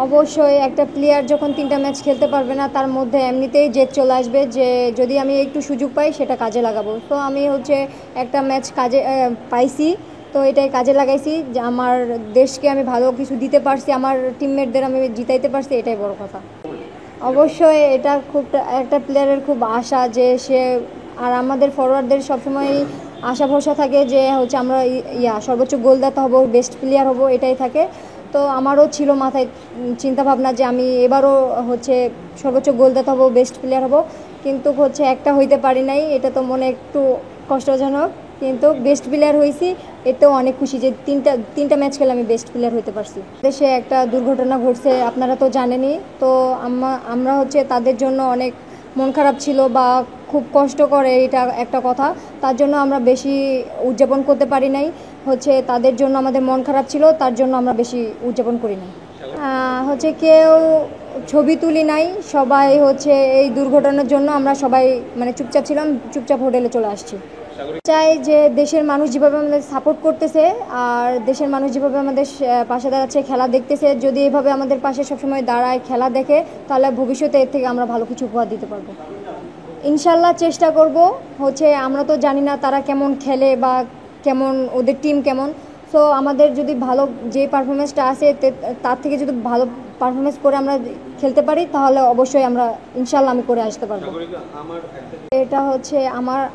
অবশ্যই একটা প্লেয়ার যখন 3টা ম্যাচ খেলতে পারবে না, তার মধ্যে এমনিতেই জেদ চলে আসবে যে যদি আমি একটু সুযোগ পাই সেটা কাজে লাগাবো। তো আমি একটা ম্যাচ কাজে পাইছি, তো এটাই কাজে লাগাইছি যে আমার দেশকে আমি ভালো কিছু দিতে পারছি, আমার টিমমেটদের আমি জিতাইতে পারছি, এটাই বড় কথা। অবশ্যই এটা খুব একটা প্লেয়ারের খুব আশা যে সে, আর আমাদের ফরওয়ার্ডদের সবসময় আশা ভরসা থাকে যে আমরা সর্বোচ্চ গোলদাতা হব, বেস্ট প্লেয়ার হব, এটাই থাকে। তো আমারও ছিল মাথায় চিন্তা ভাবনা যে আমি এবারও সর্বোচ্চ গোলদাতা হব, বেস্ট প্লেয়ার হব, কিন্তু একটা হইতে পারি নাই, এটা তো মনে একটু কষ্টজনক, কিন্তু বেস্ট প্লেয়ার হয়েছি, এতেও অনেক খুশি যে তিনটা ম্যাচ খেলে আমি বেস্ট প্লেয়ার হতে পারছি। দেশে একটা দুর্ঘটনা ঘটছে, আপনারা তো জানেনই, তো আমরা তাদের জন্য অনেক মন খারাপ ছিল বা খুব কষ্ট করে, এটা একটা কথা, তার জন্য আমরা বেশি উদযাপন করতে পারি নাই। তাদের জন্য আমাদের মন খারাপ ছিল, তার জন্য আমরা বেশি উদযাপন করি নাই। কেউ ছবি তুলি নাই, সবাই এই দুর্ঘটনার জন্য আমরা সবাই মানে চুপচাপ ছিলাম, চুপচাপ হোটেলে চলে আসছি। চাই যে দেশের মানুষ যেভাবে আমাদের সাপোর্ট করতেছে, আর দেশের মানুষ যেভাবে আমাদের পাশে দাঁড়াচ্ছে, খেলা দেখতেছে, যদি এভাবে আমাদের পাশে সবসময় দাঁড়ায়, খেলা দেখে, তাহলে ভবিষ্যতে এর থেকে আমরা ভালো কিছু উপহার দিতে পারবো। ইনশাল্লাহ চেষ্টা করব। আমরা তো জানি না তারা কেমন খেলে বা কেমন ওদের টিম কেমন, সো আমাদের যদি ভালো যে পারফরমেন্সটা আছে তার থেকে যদি ভালো পারফরমেন্স করে আমরা খেলতে পারি, তাহলে অবশ্যই আমরা ইনশাল্লাহ আমি করে আসতে পারবো। এটা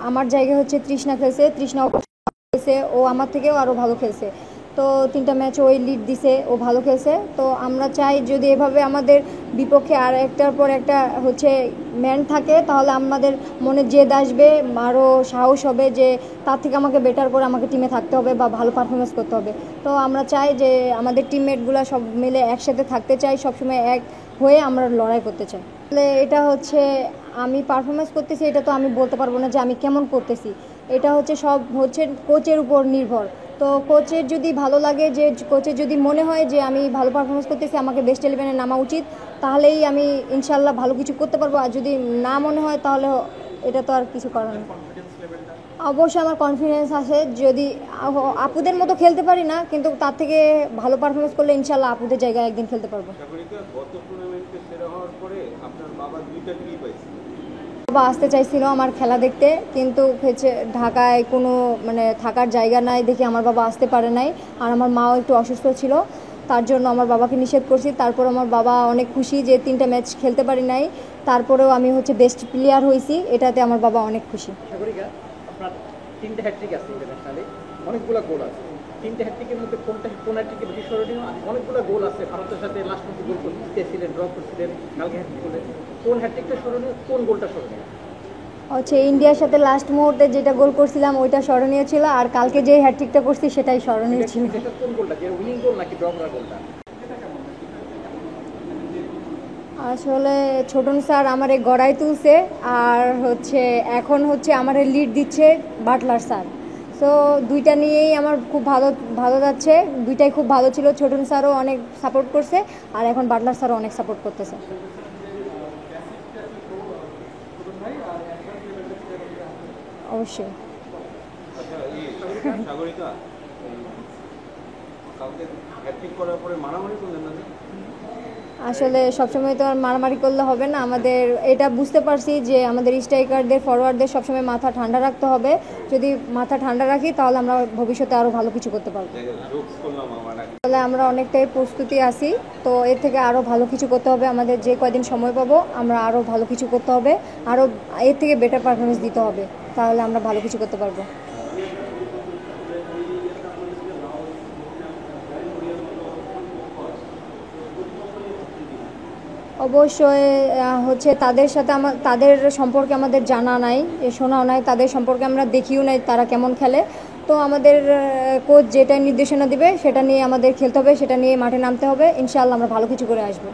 আমার জায়গায় তৃষ্ণা খেলছে, তৃষ্ণাও খেলছে, ও আমার থেকেও আরও ভালো খেলছে, তো 3টা ম্যাচ ওই লিড দিছে, ও ভালো খেলছে। তো আমরা চাই যদি এভাবে আমাদের বিপক্ষে আর একটার পর একটা ম্যান থাকে, তাহলে আমাদের মনে জেদ আসবে, আরও সাহস হবে যে তার থেকে আমাকে বেটার করে আমাকে টিমে থাকতে হবে বা ভালো পারফরমেন্স করতে হবে। তো আমরা চাই যে আমাদের টিমমেটগুলো সব মিলে একসাথে থাকতে চাই, সবসময় এক হয়ে আমরা লড়াই করতে চাই। তাহলে এটা আমি পারফরমেন্স করতেছি, এটা তো আমি বলতে পারবো না যে আমি কেমন করতেছি, এটা সব কোচের উপর নির্ভর। তো কোচের যদি ভালো লাগে, যে কোচের যদি মনে হয় যে আমি ভালো পারফরমেন্স করতেছি, আমাকে বেস্ট 11-এ নামা উচিত, তাহলেই আমি ইনশাল্লাহ ভালো কিছু করতে পারবো। আর যদি না মনে হয়, তাহলে এটা তো আর কিছু করার নেই। অবশ্যই আমার কনফিডেন্স আছে, যদি আপুদের মতো খেলতে পারি না, কিন্তু তার থেকে ভালো পারফরমেন্স করলে ইনশাল্লাহ আপুদের জায়গায় একদিন খেলতে পারবো। বাবা আসতে চাইছিল আমার খেলা দেখতে, কিন্তু ঢাকায় কোনো মানে থাকার জায়গা নাই দেখে আমার বাবা আসতে পারে নাই, আর আমার মাও একটু অসুস্থ ছিল, তার জন্য আমার বাবাকে নিষেধ করছি। তারপর আমার বাবা অনেক খুশি যে 3টা ম্যাচ খেলতে পারি নাই, তারপরেও আমি বেস্ট প্লেয়ার হয়েছি, এটাতে আমার বাবা অনেক খুশি। আপনার 3টে হ্যাট্রিক আছে ইন্টারন্যাশনালে, অনেকগুলো গোল আছে, 3টে হ্যাট্রিকের মধ্যে কোন হ্যাট্রিকে বেশি স্মরণীয়? অনেকগুলো গোল আছে, ভারতের সাথে লাস্ট পর্যন্ত গোল করতেছিলেন, ড্র করছিলেন, কালকে হ্যাট্রিক করলেন, কোন হ্যাট্রিকটা স্মরণীয়, কোন গোলটা স্মরণীয়? ইন্ডিয়ার সাথে লাস্ট মুহূর্তে যেটা গোল করছিলাম ওইটা স্মরণীয় ছিল, আর কালকে যে হ্যাট্রিকটা করছি সেটাই স্মরণীয় ছিল। কোন গোলটা, যে উইনিং গোল নাকি ড্র করা গোলটা? আসলে ছোটন স্যার আমারে গড়াই তুলছে, আর এখন আমারে লিড দিচ্ছে বাটলার স্যার। সো দুইটা নিয়েই আমার খুব ভালো যাচ্ছে, দুইটাই খুব ভালো ছিল। ছোটন স্যারও অনেক সাপোর্ট করছে, আর এখন বাটলার স্যারও অনেক সাপোর্ট করতেছে। অবশ্যই। আসলে সবসময় তো আর মারামারি করলে হবে না, আমাদের এটা বুঝতে পারছি যে আমাদের স্ট্রাইকারদের, ফরওয়ার্ডদের সবসময় মাথা ঠান্ডা রাখতে হবে। যদি মাথা ঠান্ডা রাখি, তাহলে আমরা ভবিষ্যতে আরও ভালো কিছু করতে পারবো। তাহলে আমরা অনেকটাই প্রস্তুতি আছি, তো এর থেকে আরও ভালো কিছু করতে হবে। আমাদের যে কয়দিন সময় পাবো, আমরা আরও ভালো কিছু করতে হবে, আরও এর থেকে বেটার পারফরমেন্স দিতে হবে, তাহলে আমরা ভালো কিছু করতে পারবো। অবশ্যই তাদের সাথে তাদের সম্পর্কে আমাদের জানা নাই, শোনাও নাই, তাদের সম্পর্কে আমরা দেখিও নাই তারা কেমন খেলে। তো আমাদের কোচ যেটা নির্দেশনা দিবে সেটা নিয়ে আমাদের খেলতে হবে, সেটা নিয়ে মাঠে নামতে হবে, ইনশাআল্লাহ আমরা ভালো কিছু করে আসবো।